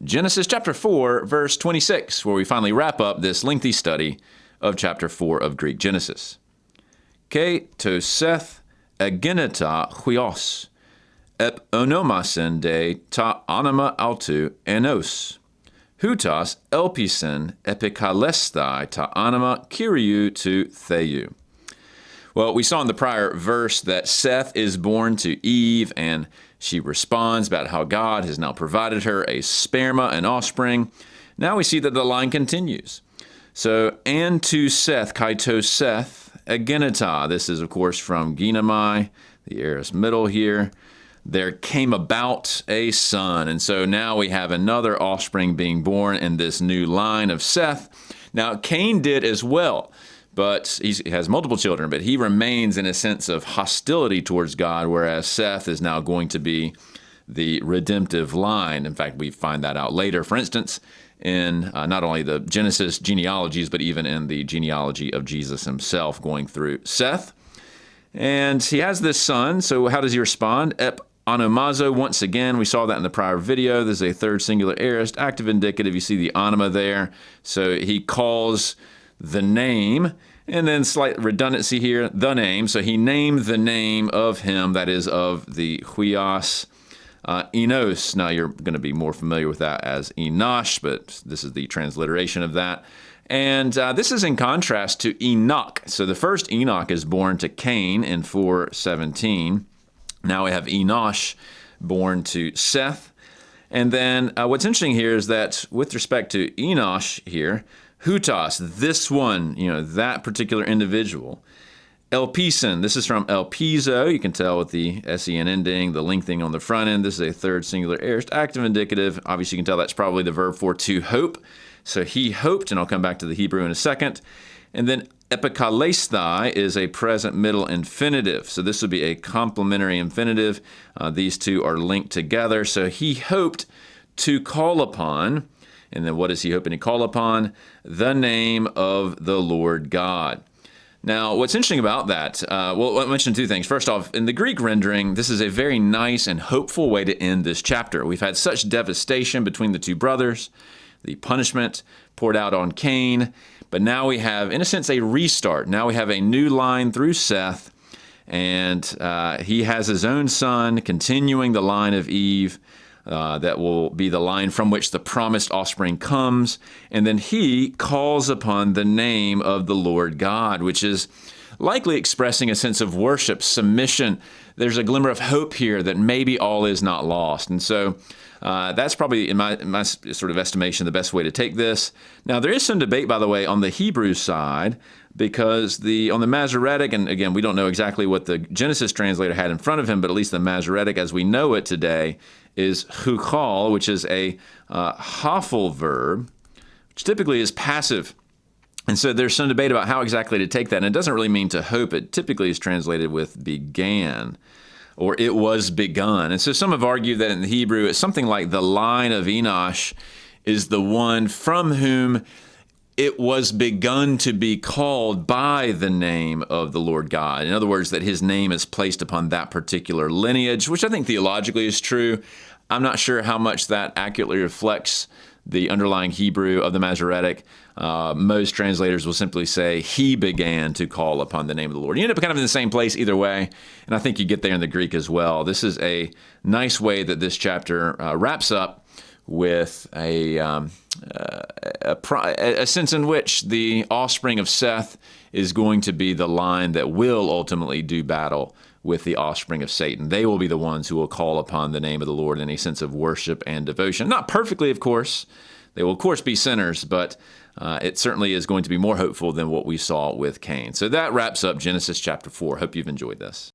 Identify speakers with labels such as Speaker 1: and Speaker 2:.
Speaker 1: Genesis chapter 4, verse 26, where we finally wrap up this lengthy study of chapter 4 of Greek Genesis. Ke to Seth egeneta huios, ep onomasen de ta anima autu enos, hutas elpisen epikalestai ta anima kyriou to theou. Well, we saw in the prior verse that Seth is born to Eve, and she responds about how God has now provided her a sperma, an offspring. Now we see that the line continues. So, and to Seth, kaito Seth, egeneta. This is, of course, from Genomai, the aorist middle here. There came about a son. And so now we have another offspring being born in this new line of Seth. Now, Cain did as well. But he has multiple children, but he remains in a sense of hostility towards God, whereas Seth is now going to be the redemptive line. In fact, we find that out later, for instance, in not only the Genesis genealogies, but even in the genealogy of Jesus himself going through Seth. And he has this son, so how does he respond? Ep onomazo, once again, we saw that in the prior video. This is a third singular aorist, active indicative. You see the anima there. So he calls the name, and then slight redundancy here, the name. So he named the name of him, that is of the huios, Enos. Now you're going to be more familiar with that as Enosh, but this is the transliteration of that. And this is in contrast to Enoch. So the first Enoch is born to Cain in 4:17. Now we have Enosh born to Seth. And then what's interesting here is that with respect to Enosh here, Hutas, this one, that particular individual. Elpisen, this is from elpizo. You can tell with the sen ending, the lengthening on the front end. This is a third singular aorist, active indicative. Obviously, you can tell that's probably the verb for to hope. So he hoped, and I'll come back to the Hebrew in a second. And then epikalestai is a present middle infinitive. So this would be a complementary infinitive. These two are linked together. So he hoped to call upon. And then what is he hoping to call upon? The name of the Lord God. Now, what's interesting about that, well, I mentioned two things. First off, in the Greek rendering, this is a very nice and hopeful way to end this chapter. We've had such devastation between the two brothers, the punishment poured out on Cain, but now we have, in a sense, a restart. Now we have a new line through Seth, and he has his own son, continuing the line of Eve. That will be the line from which the promised offspring comes. And then he calls upon the name of the Lord God, which is likely expressing a sense of worship, submission. There's a glimmer of hope here that maybe all is not lost. And so that's probably, in my sort of estimation, the best way to take this. Now, there is some debate, by the way, on the Hebrew side, because on the Masoretic, and again, we don't know exactly what the Genesis translator had in front of him, but at least the Masoretic as we know it today is hukal, which is a hafel verb, which typically is passive. And so there's some debate about how exactly to take that. And it doesn't really mean to hope. It typically is translated with began, or it was begun. And so some have argued that in the Hebrew, it's something like the line of Enosh is the one from whom it was begun to be called by the name of the Lord God. In other words, that his name is placed upon that particular lineage, which I think theologically is true. I'm not sure how much that accurately reflects the underlying Hebrew of the Masoretic. Most translators will simply say, he began to call upon the name of the Lord. You end up kind of in the same place either way, and I think you get there in the Greek as well. This is a nice way that this chapter wraps up with a sense in which the offspring of Seth is going to be the line that will ultimately do battle with the offspring of Satan. They will be the ones who will call upon the name of the Lord in a sense of worship and devotion. Not perfectly, of course. They will, of course, be sinners, but it certainly is going to be more hopeful than what we saw with Cain. So that wraps up Genesis chapter 4. Hope you've enjoyed this.